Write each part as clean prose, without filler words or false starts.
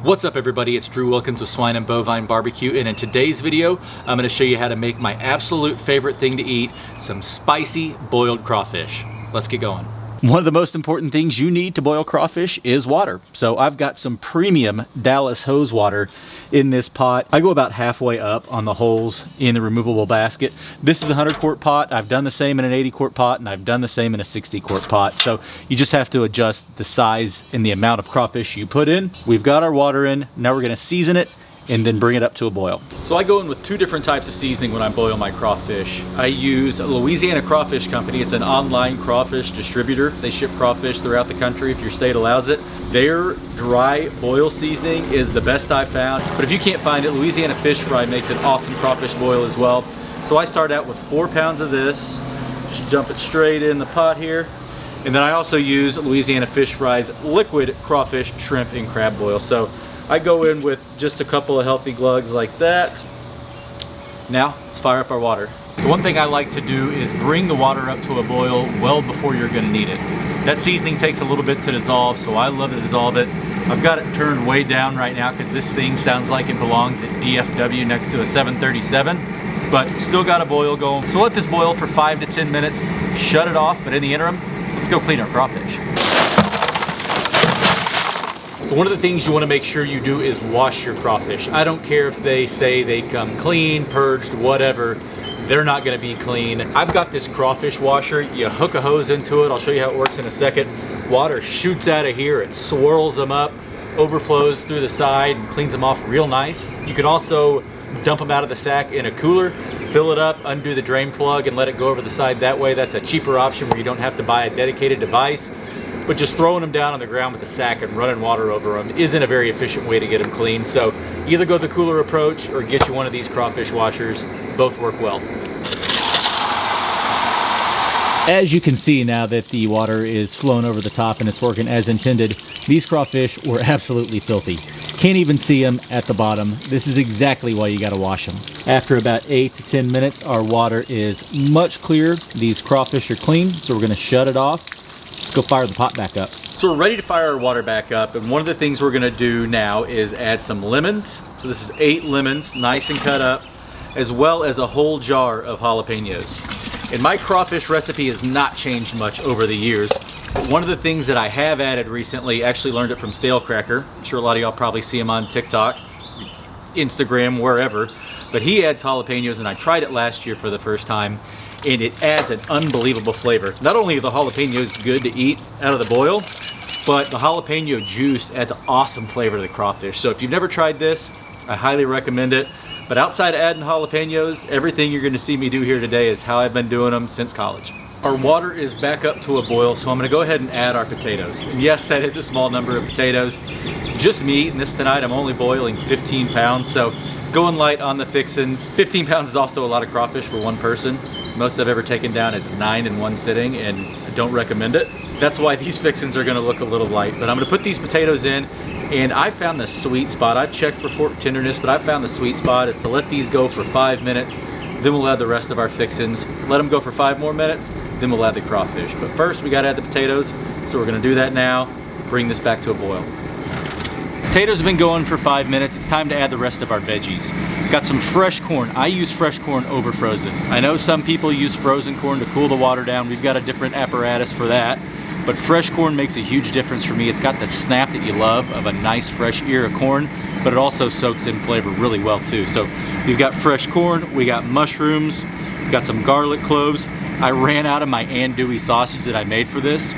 What's up everybody, it's Drew Wilkins with Swine Bovine Barbecue, and in today's video I'm going to show you how to make my absolute favorite thing to eat, some spicy boiled crawfish. Let's get going. One of the most important things you need to boil crawfish is water. So I've got some premium Dallas hose water in this pot. I go about halfway up on the holes in the removable basket. This is a 100-quart pot. I've done the same in an 80-quart pot, and I've done the same in a 60-quart pot. So you just have to adjust the size and the amount of crawfish you put in. We've got our water in. Now we're gonna season it and then bring it up to a boil. So I go in with two different types of seasoning when I boil my crawfish. I use Louisiana Crawfish Company. It's an online crawfish distributor. They ship crawfish throughout the country if your state allows it. Their dry boil seasoning is the best I've found. But if you can't find it, Louisiana Fish Fry makes an awesome crawfish boil as well. So I start out with 4 pounds of this, just dump it straight in the pot here. And then I also use Louisiana Fish Fry's liquid crawfish, shrimp, and crab boil. So I go in with just a couple of healthy glugs like that. Now, let's fire up our water. The one thing I like to do is bring the water up to a boil well before you're gonna need it. That seasoning takes a little bit to dissolve, so I love to dissolve it. I've got it turned way down right now because this thing sounds like it belongs at DFW next to a 737, but still got a boil going. So let this boil for 5 to 10 minutes, shut it off, but in the interim, let's go clean our crawfish. So one of the things you want to make sure you do is wash your crawfish. I don't care if they say they come clean, purged, whatever, they're not going to be clean. I've got this crawfish washer. You hook a hose into it. I'll show you how it works in a second. Water shoots out of here, it swirls them up, overflows through the side and cleans them off real nice. You can also dump them out of the sack in a cooler, fill it up, undo the drain plug and let it go over the side that way. That's a cheaper option where you don't have to buy a dedicated device. But just throwing them down on the ground with a sack and running water over them isn't a very efficient way to get them clean. So either go the cooler approach or get you one of these crawfish washers. Both work well. As you can see now that the water is flowing over the top and it's working as intended, these crawfish were absolutely filthy. Can't even see them at the bottom. This is exactly why you gotta wash them. After about 8 to 10 minutes, our water is much clearer. These crawfish are clean, so we're gonna shut it off. Let's go fire the pot back up. So we're ready to fire our water back up, and one of the things we're gonna do now is add some lemons. So this is 8 lemons, nice and cut up, as well as a whole jar of jalapenos. And my crawfish recipe has not changed much over the years. But one of the things that I have added recently, actually learned it from Stale Cracker. I'm sure a lot of y'all probably see him on TikTok, Instagram, wherever. But he adds jalapenos, and I tried it last year for the first time. And it adds an unbelievable flavor. Not only are the jalapenos good to eat out of the boil, but the jalapeno juice adds an awesome flavor to the crawfish. So if you've never tried this, I highly recommend it. But outside of adding jalapenos, everything you're gonna see me do here today is how I've been doing them since college. Our water is back up to a boil, so I'm gonna go ahead and add our potatoes. And yes, that is a small number of potatoes. It's just me eating this tonight. I'm only boiling 15 pounds, so going light on the fixins. 15 pounds is also a lot of crawfish for one person. Most I've ever taken down is 9 in one sitting, and I don't recommend it. That's why these fixins are gonna look a little light. But I'm gonna put these potatoes in, and I found the sweet spot. I've checked for fork tenderness, but I found the sweet spot is to let these go for 5 minutes, then we'll add the rest of our fixins. Let them go for 5 more minutes, then we'll add the crawfish. But first, we gotta add the potatoes, so we're gonna do that now, bring this back to a boil. Potatoes have been going for 5 minutes. It's time to add the rest of our veggies. Got some fresh corn. I use fresh corn over frozen. I know some people use frozen corn to cool the water down. We've got a different apparatus for that. But fresh corn makes a huge difference for me. It's got the snap that you love of a nice fresh ear of corn, but it also soaks in flavor really well too. So we've got fresh corn, we got mushrooms, we got some garlic cloves. I ran out of my andouille sausage that I made for this.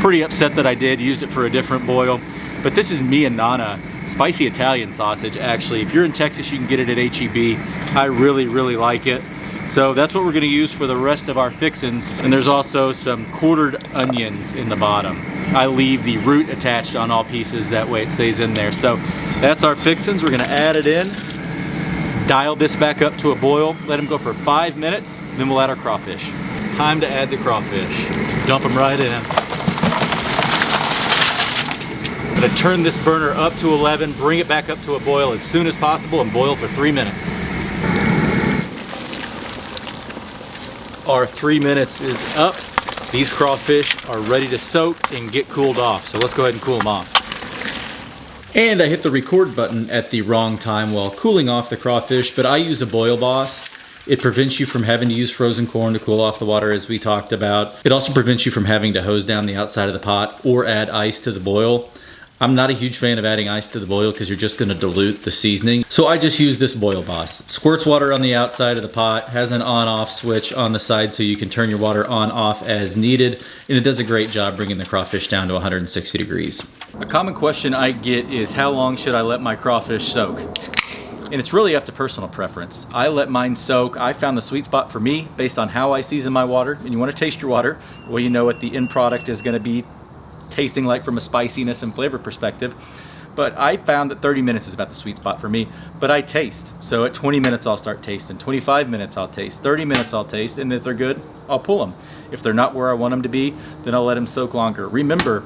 Pretty upset that I did, used it for a different boil. But this is Mia Nana spicy Italian sausage. Actually, if you're in Texas, you can get it at HEB. I really, really like it. So that's what we're gonna use for the rest of our fixins. And there's also some quartered onions in the bottom. I leave the root attached on all pieces, that way it stays in there. So that's our fixins. We're gonna add it in, dial this back up to a boil, let them go for 5 minutes, then we'll add our crawfish. It's time to add the crawfish. Dump them right in. I'm gonna turn this burner up to 11, bring it back up to a boil as soon as possible, and boil for 3 minutes. Our 3 minutes is up. These crawfish are ready to soak and get cooled off. So let's go ahead and cool them off. And I hit the record button at the wrong time while cooling off the crawfish, but I use a Boil Boss. It prevents you from having to use frozen corn to cool off the water, as we talked about. It also prevents you from having to hose down the outside of the pot or add ice to the boil. I'm not a huge fan of adding ice to the boil because you're just gonna dilute the seasoning. So I just use this Boil Boss. Squirts water on the outside of the pot, has an on-off switch on the side so you can turn your water on-off as needed, and it does a great job bringing the crawfish down to 160 degrees. A common question I get is, how long should I let my crawfish soak? And it's really up to personal preference. I let mine soak. I found the sweet spot for me based on how I season my water. And you wanna taste your water, well, you know what the end product is gonna be tasting like from a spiciness and flavor perspective. But I found that 30 minutes is about the sweet spot for me, but I taste. So at 20 minutes I'll start tasting, 25 minutes I'll taste, 30 minutes I'll taste, and if they're good, I'll pull them. If they're not where I want them to be, then I'll let them soak longer. Remember,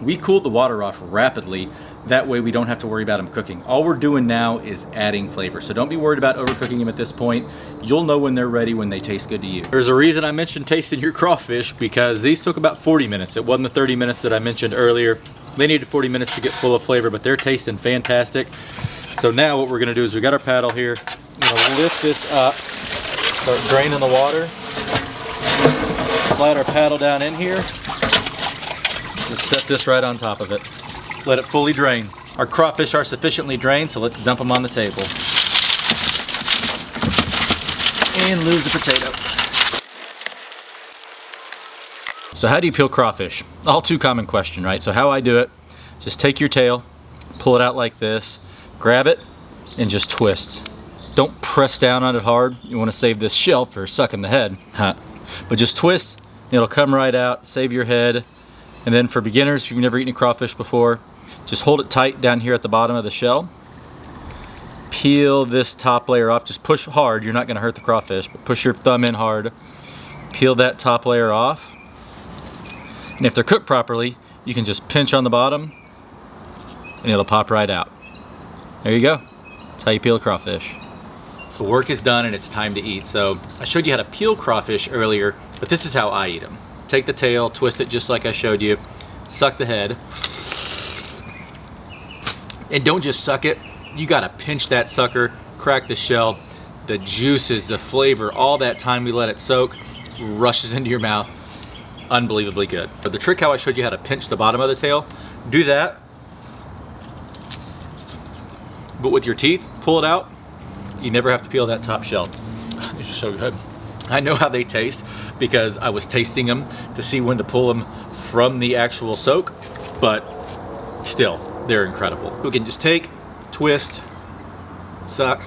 we cooled the water off rapidly. That way we don't have to worry about them cooking. All we're doing now is adding flavor. So don't be worried about overcooking them at this point. You'll know when they're ready, when they taste good to you. There's a reason I mentioned tasting your crawfish, because these took about 40 minutes. It wasn't the 30 minutes that I mentioned earlier. They needed 40 minutes to get full of flavor, but they're tasting fantastic. So now what we're gonna do is we got our paddle here. I'm gonna lift this up, start draining the water. Slide our paddle down in here. Just set this right on top of it. Let it fully drain. Our crawfish are sufficiently drained, so let's dump them on the table. And lose the potato. So how do you peel crawfish? All too common question, right? So how I do it, just take your tail, pull it out like this, grab it, and just twist. Don't press down on it hard. You wanna save this shell for sucking the head. But just twist, it'll come right out, save your head. And then for beginners, if you've never eaten a crawfish before, just hold it tight down here at the bottom of the shell. Peel this top layer off. Just push hard. You're not going to hurt the crawfish, but push your thumb in hard. Peel that top layer off. And if they're cooked properly, you can just pinch on the bottom and it'll pop right out. There you go. That's how you peel a crawfish. The work is done and it's time to eat. So I showed you how to peel crawfish earlier, but this is how I eat them. Take the tail, twist it just like I showed you, suck the head. And don't just suck it, you gotta pinch that sucker, crack the shell. The juices, the flavor, all that time we let it soak rushes into your mouth. Unbelievably good. But the trick how I showed you how to pinch the bottom of the tail, do that. But with your teeth, pull it out. You never have to peel that top shell. It's so good. I know how they taste because I was tasting them to see when to pull them from the actual soak, but still, they're incredible. We can just take, twist, suck,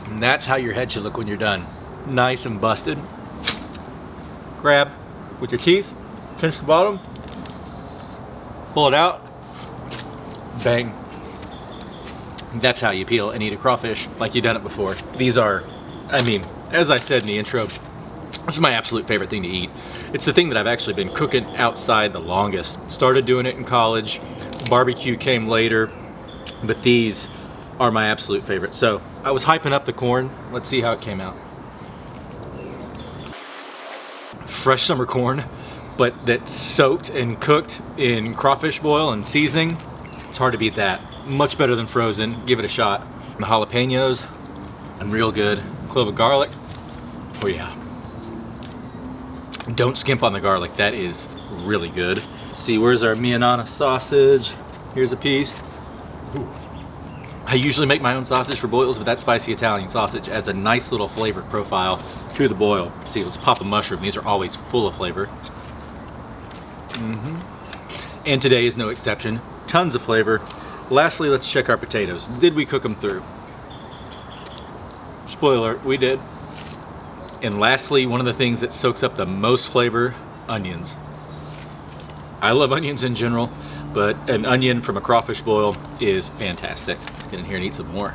and that's how your head should look when you're done. Nice and busted. Grab with your teeth, pinch the bottom, pull it out, bang. That's how you peel and eat a crawfish like you've done it before. These are, I mean, as I said in the intro, this is my absolute favorite thing to eat. It's the thing that I've actually been cooking outside the longest. Started doing it in college, barbecue came later, but these are my absolute favorite. So I was hyping up the corn. Let's see how it came out. Fresh summer corn, but that's soaked and cooked in crawfish boil and seasoning. It's hard to beat that. Much better than frozen. Give it a shot. The jalapenos, and real good. Clove of garlic. Oh yeah. Don't skimp on the garlic. That is really good. Let's see, where's our Mianana sausage? Here's a piece. Ooh. I usually make my own sausage for boils, but that spicy Italian sausage adds a nice little flavor profile to the boil. Let's see, let's pop a mushroom. These are always full of flavor. And today is no exception. Tons of flavor. Lastly, let's check our potatoes. Did we cook them through? Spoiler, we did. And lastly, one of the things that soaks up the most flavor, onions. I love onions in general, but an onion from a crawfish boil is fantastic. Let's get in here and eat some more.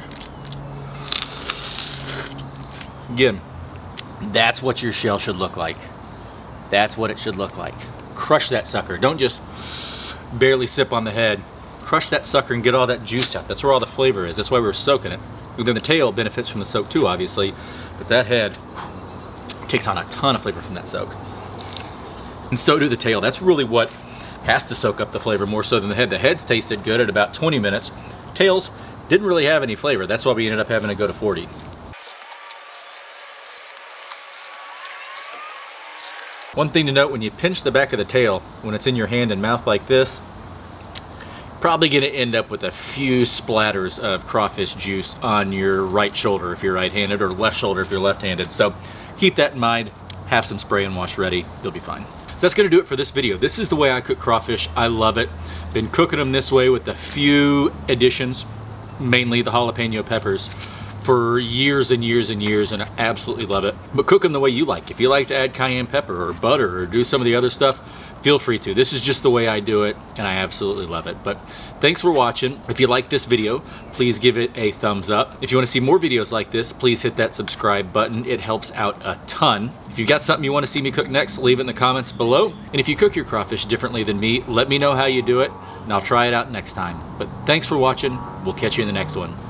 Again, that's what your shell should look like. That's what it should look like. Crush that sucker. Don't just barely sip on the head. Crush that sucker and get all that juice out. That's where all the flavor is. That's why we're soaking it. And then the tail benefits from the soak too, obviously, but that head takes on a ton of flavor from that soak. And so do the tail. That's really what has to soak up the flavor more so than the head. The heads tasted good at about 20 minutes. Tails didn't really have any flavor. That's why we ended up having to go to 40. One thing to note, when you pinch the back of the tail, when it's in your hand and mouth like this, probably going to end up with a few splatters of crawfish juice on your right shoulder if you're right-handed, or left shoulder if you're left-handed. So keep that in mind. Have some spray and wash ready. You'll be fine. So that's going to do it for this video. This is the way I cook crawfish. I love it. Been cooking them this way with a few additions, mainly the jalapeno peppers, for years and years and years, and I absolutely love it. But cook them the way you like. If you like to add cayenne pepper or butter or do some of the other stuff, feel free to. This is just the way I do it, and I absolutely love it. But thanks for watching. If you like this video, please give it a thumbs up. If you want to see more videos like this, please hit that subscribe button. It helps out a ton. If you've got something you want to see me cook next, leave it in the comments below. And if you cook your crawfish differently than me, let me know how you do it, and I'll try it out next time. But thanks for watching. We'll catch you in the next one.